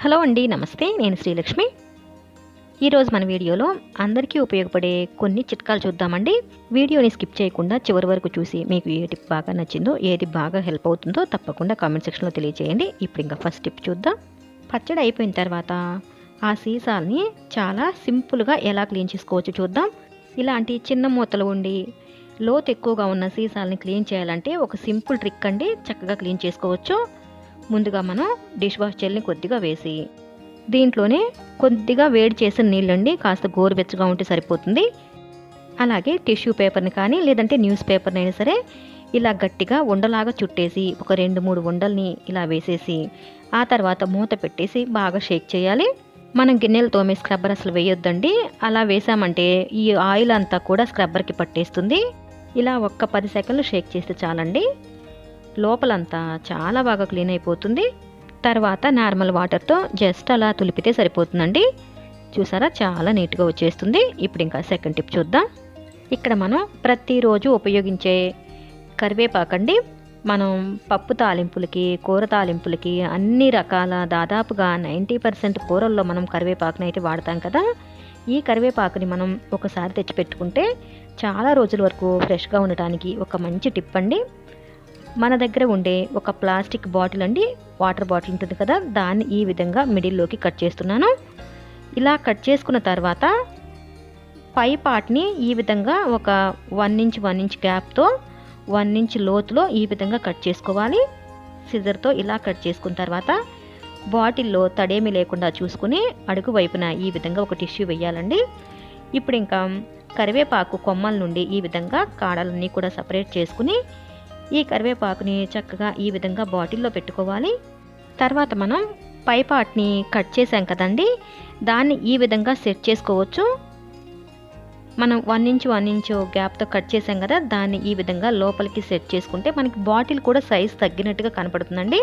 Hello అండి, నమస్తే. నేను శ్రీలక్ష్మి. ఈరోజు మన వీడియోలో అందరికీ ఉపయోగపడే కొన్ని చిట్కాలు చూద్దామండి. వీడియోని స్కిప్ చేయకుండా చివరి వరకు చూసి మీకు ఏ టిప్ బాగా నచ్చిందో, ఏది బాగా హెల్ప్ అవుతుందో తప్పకుండా కామెంట్ సెక్షన్లో తెలియజేయండి. ఇప్పుడు ఇంకా ఫస్ట్ టిప్ చూద్దాం. పచ్చడి అయిపోయిన తర్వాత ఆ సీసాల్ని చాలా సింపుల్గా ఎలా క్లీన్ చేసుకోవచ్చు చూద్దాం. ఇలాంటి చిన్న మూతలు ఉండి లోతు ఎక్కువగా ఉన్న సీసాలని క్లీన్ చేయాలంటే ఒక సింపుల్ ట్రిక్ అండి. చక్కగా క్లీన్ చేసుకోవచ్చు. ముందుగా మనం డిష్ వాష్ జెల్ని కొద్దిగా వేసి దీంట్లోనే కొద్దిగా వేడి చేసిన నీళ్ళండి, కాస్త గోరువెచ్చగా ఉంటే సరిపోతుంది. అలాగే టిష్యూ పేపర్ని కానీ లేదంటే న్యూస్ పేపర్ని అయినా సరే ఇలా గట్టిగా ఉండలాగా చుట్టేసి ఒక 2-3 ఉండల్ని ఇలా వేసేసి ఆ తర్వాత మూత పెట్టేసి బాగా షేక్ చేయాలి. మనం గిన్నెలు తోమే స్క్రబ్బర్ అసలు వేయొద్దండి. అలా వేసామంటే ఈ ఆయిల్ అంతా కూడా స్క్రబ్బర్కి పట్టేస్తుంది. ఇలా ఒక్క 10 సెకండ్లు షేక్ చేస్తే చాలండి. లోపలంతా చాలా బాగా క్లీన్ అయిపోతుంది. తర్వాత నార్మల్ వాటర్తో జస్ట్ అలా తులిపితే సరిపోతుందండి. చూసారా, చాలా నీట్గా వచ్చేస్తుంది. ఇప్పుడు ఇంకా సెకండ్ టిప్ చూద్దాం. ఇక్కడ మనం ప్రతిరోజు ఉపయోగించే కరివేపాకండి. మనం పప్పు తాలింపులకి, కూర తాలింపులకి అన్ని రకాల దాదాపుగా 90% కూరల్లో మనం కరివేపాకుని అయితే వాడతాం కదా. ఈ కరివేపాకుని మనం ఒకసారి తెచ్చిపెట్టుకుంటే చాలా రోజుల వరకు ఫ్రెష్గా ఉండటానికి ఒక మంచి టిప్ అండి. మన దగ్గర ఉండే ఒక ప్లాస్టిక్ బాటిల్ అండి, వాటర్ బాటిల్ ఉంటుంది కదా, దాన్ని ఈ విధంగా మిడిల్లోకి కట్ చేస్తున్నాను. ఇలా కట్ చేసుకున్న తర్వాత పై పార్ట్ని ఈ విధంగా ఒక 1 ఇంచ్ గ్యాప్తో 1 ఇంచ్ లోతులో ఈ విధంగా కట్ చేసుకోవాలి. సిజర్తో ఇలా కట్ చేసుకున్న తర్వాత బాటిల్లో తడేమి లేకుండా చూసుకుని అడుగు వైపున ఈ విధంగా ఒక టిష్యూ వేయాలండి. ఇప్పుడు ఇంకా కరివేపాకు కొమ్మల నుండి ఈ విధంగా కాడలన్నీ కూడా సపరేట్ చేసుకుని ఈ కరివేపాకుని చక్కగా ఈ విధంగా బాటిల్లో పెట్టుకోవాలి. తర్వాత మనం పై పార్ట్ని కట్ చేసాం కదండి, దాన్ని ఈ విధంగా సెట్ చేసుకోవచ్చు. మనం 1 ఇంచ్ గ్యాప్తో కట్ చేసాం కదా, దాన్ని ఈ విధంగా లోపలికి సెట్ చేసుకుంటే మనకి బాటిల్ కూడా సైజ్ తగ్గినట్టుగా కనపడుతుందండి.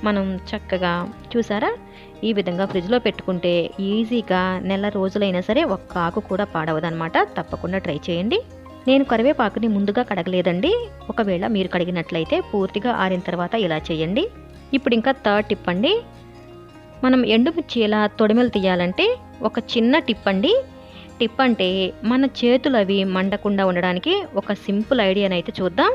మనం చక్కగా చూసారా, ఈ విధంగా ఫ్రిడ్జ్లో పెట్టుకుంటే ఈజీగా నెల రోజులైనా సరే ఒక్క ఆకు కూడా పాడవదనమాట. తప్పకుండా ట్రై చేయండి. నేను కరివేపాకుని ముందుగా కడగలేదండి. ఒకవేళ మీరు కడిగినట్లయితే పూర్తిగా ఆరిన తర్వాత ఇలా చేయండి. ఇప్పుడు ఇంకా థర్డ్ టిప్ అండి. మనం ఎండుమిర్చి ఎలా తొడిమెలు తీయాలంటే ఒక చిన్న టిప్ అండి. టిప్ అంటే మన చేతులు అవి మండకుండా ఉండడానికి ఒక సింపుల్ ఐడియానైతే చూద్దాం.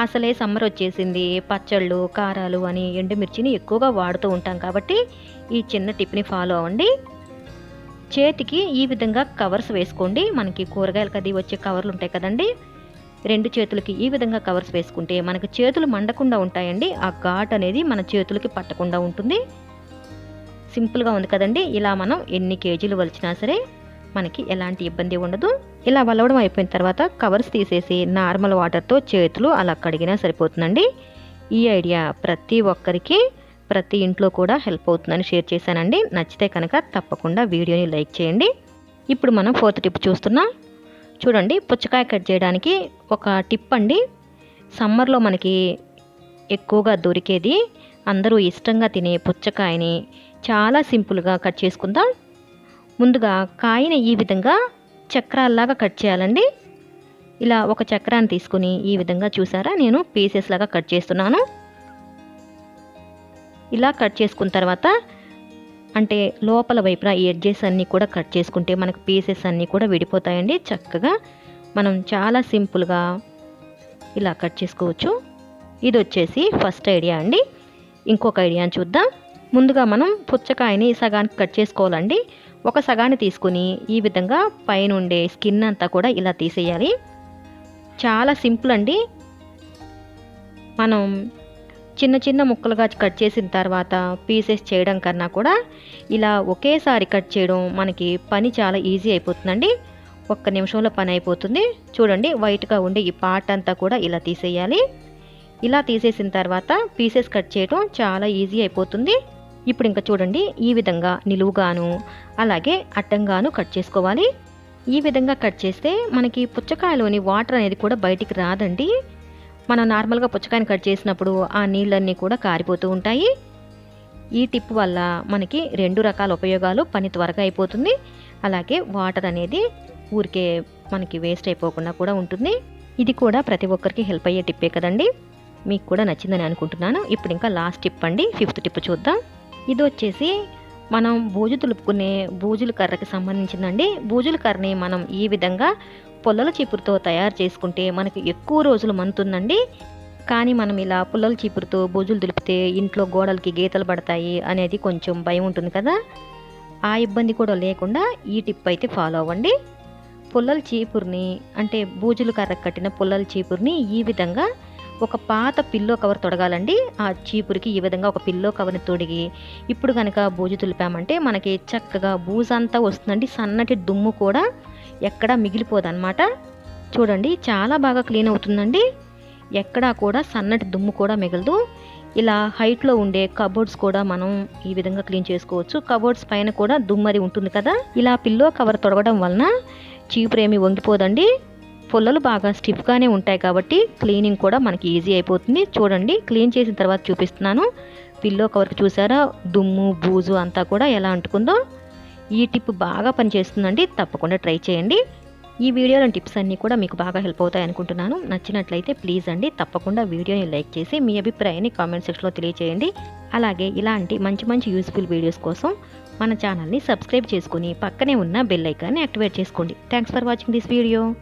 అసలే సమ్మర్ వచ్చేసింది, పచ్చళ్ళు కారాలు అని ఎండుమిర్చిని ఎక్కువగా వాడుతూ ఉంటాం కాబట్టి ఈ చిన్న టిప్ని ఫాలో అవ్వండి. చేతికి ఈ విధంగా కవర్స్ వేసుకోండి. మనకి కూరగాయలకు అది వచ్చే కవర్లు ఉంటాయి కదండి, 2 చేతులకి ఈ విధంగా కవర్స్ వేసుకుంటే మనకి చేతులు మండకుండా ఉంటాయండి. ఆ ఘాట్ అనేది మన చేతులకి పట్టకుండా ఉంటుంది. సింపుల్గా ఉంది కదండి. ఇలా మనం ఎన్ని కేజీలు వలిచినా సరే మనకి ఎలాంటి ఇబ్బంది ఉండదు. ఇలా వలవడం అయిపోయిన తర్వాత కవర్స్ తీసేసి నార్మల్ వాటర్తో చేతులు అలా కడిగినా సరిపోతుందండి. ఈ ఐడియా ప్రతి ఒక్కరికి ప్రతి ఇంట్లో కూడా హెల్ప్ అవుతుందని షేర్ చేశానండి. నచ్చితే కనుక తప్పకుండా వీడియోని లైక్ చేయండి. ఇప్పుడు మనం ఫోర్త్ టిప్ చూస్తున్నాం. చూడండి, పుచ్చకాయ కట్ చేయడానికి ఒక టిప్ అండి. సమ్మర్లో మనకి ఎక్కువగా దొరికేది, అందరూ ఇష్టంగా తినే పుచ్చకాయని చాలా సింపుల్గా కట్ చేసుకుందాం. ముందుగా కాయని ఈ విధంగా చక్రాల్లాగా కట్ చేయాలండి. ఇలా ఒక చక్రాన్ని తీసుకుని ఈ విధంగా చూసారా, నేను పీసెస్ లాగా కట్ చేస్తున్నాను. ఇలా కట్ చేసుకున్న తర్వాత అంటే లోపల వైపున ఈ ఎడ్జెస్ అన్నీ కూడా కట్ చేసుకుంటే మనకు పీసెస్ అన్నీ కూడా విడిపోతాయండి. చక్కగా మనం చాలా సింపుల్గా ఇలా కట్ చేసుకోవచ్చు. ఇది వచ్చేసి ఫస్ట్ ఐడియా అండి. ఇంకొక ఐడియాని చూద్దాం. ముందుగా మనం పుచ్చకాయని సగానికి కట్ చేసుకోవాలండి. ఒక సగాన్ని తీసుకుని ఈ విధంగా పైనుండే స్కిన్ అంతా కూడా ఇలా తీసేయాలి. చాలా సింపుల్ అండి. మనం చిన్న చిన్న ముక్కలుగా కట్ చేసిన తర్వాత పీసెస్ చేయడం కన్నా కూడా ఇలా ఒకేసారి కట్ చేయడం మనకి పని చాలా ఈజీ అయిపోతుందండి. ఒక్క నిమిషంలో పని అయిపోతుంది. చూడండి, వైట్గా ఉండే ఈ పార్ట్ అంతా కూడా ఇలా తీసేయాలి. ఇలా తీసేసిన తర్వాత పీసెస్ కట్ చేయడం చాలా ఈజీ అయిపోతుంది. ఇప్పుడు ఇంకా చూడండి, ఈ విధంగా నిలువుగాను అలాగే అడ్డంగాను కట్ చేసుకోవాలి. ఈ విధంగా కట్ చేస్తే మనకి పుచ్చకాయలోని వాటర్ అనేది కూడా బయటికి రాదండి. మనం నార్మల్గా పుచ్చకాయని కట్ చేసినప్పుడు ఆ నీళ్ళన్నీ కూడా కారిపోతూ ఉంటాయి. ఈ టిప్ వల్ల మనకి 2 రకాల ఉపయోగాలు. పని త్వరగా అయిపోతుంది, అలాగే వాటర్ అనేది ఊరికే మనకి వేస్ట్ అయిపోకుండా కూడా ఉంటుంది. ఇది కూడా ప్రతి ఒక్కరికి హెల్ప్ అయ్యే టిప్పే కదండి. మీకు కూడా నచ్చిందని అనుకుంటున్నాను. ఇప్పుడు ఇంకా లాస్ట్ టిప్ అండి. 5th టిప్ చూద్దాం. ఇది వచ్చేసి మనం బూజు తులుపుకునే బూజుల కర్రకి సంబంధించిందండి. బూజుల కర్రని మనం ఈ విధంగా పుల్లల చీపురుతో తయారు చేసుకుంటే మనకి ఎక్కువ రోజులు మన్నుతుందండి. కానీ మనం ఇలా పుల్లల చీపురుతో బూజులు దులిపితే ఇంట్లో గోడలకి గీతలు పడతాయి అనేది కొంచెం భయం ఉంటుంది కదా. ఆ ఇబ్బంది కూడా లేకుండా ఈ టిప్ అయితే ఫాలో అవ్వండి. పుల్లల చీపురుని అంటే బూజులు కర్రకు కట్టిన పుల్లల చీపురుని ఈ విధంగా ఒక పాత పిల్లో కవర్ తొడగాలండి. ఆ చీపురికి ఈ విధంగా ఒక పిల్లో కవర్ని తొడిగి ఇప్పుడు కనుక బూజు తులిపామంటే మనకి చక్కగా బూజంతా వస్తుందండి. సన్నటి దుమ్ము కూడా ఎక్కడా మిగిలిపోదన్నమాట. చూడండి చాలా బాగా క్లీన్ అవుతుందండి. ఎక్కడా కూడా సన్నటి దుమ్ము కూడా మిగలదు. ఇలా హైట్లో ఉండే కబోర్డ్స్ కూడా మనం ఈ విధంగా క్లీన్ చేసుకోవచ్చు. కబోర్డ్స్ పైన కూడా దుమ్మది ఉంటుంది కదా. ఇలా పిల్లో కవర్ తొడగడం వలన చీపురు ఏమి వంగిపోదండి. పుల్లలు బాగా స్టిఫ్గానే ఉంటాయి కాబట్టి క్లీనింగ్ కూడా మనకి ఈజీ అయిపోతుంది. చూడండి క్లీన్ చేసిన తర్వాత చూపిస్తున్నాను. పిల్లో కవర్కి చూసారా దుమ్ము బూజు అంతా కూడా ఎలా అంటుకుందో. ఈ టిప్ బాగా పనిచేస్తుందండి. తప్పకుండా ట్రై చేయండి. ఈ వీడియోలో టిప్స్ అన్నీ కూడా మీకు బాగా హెల్ప్ అవుతాయి అనుకుంటున్నాను. నచ్చినట్లయితే ప్లీజ్ అండి తప్పకుండా వీడియోని లైక్ చేసి మీ అభిప్రాయాన్ని కామెంట్ సెక్షన్లో తెలియచేయండి. అలాగే ఇలాంటి మంచి మంచి యూస్ఫుల్ వీడియోస్ కోసం మన ఛానల్ని సబ్స్క్రైబ్ చేసుకుని పక్కనే ఉన్న బెల్ ఐకాన్ని యాక్టివేట్ చేసుకోండి. Thanks for watching this video.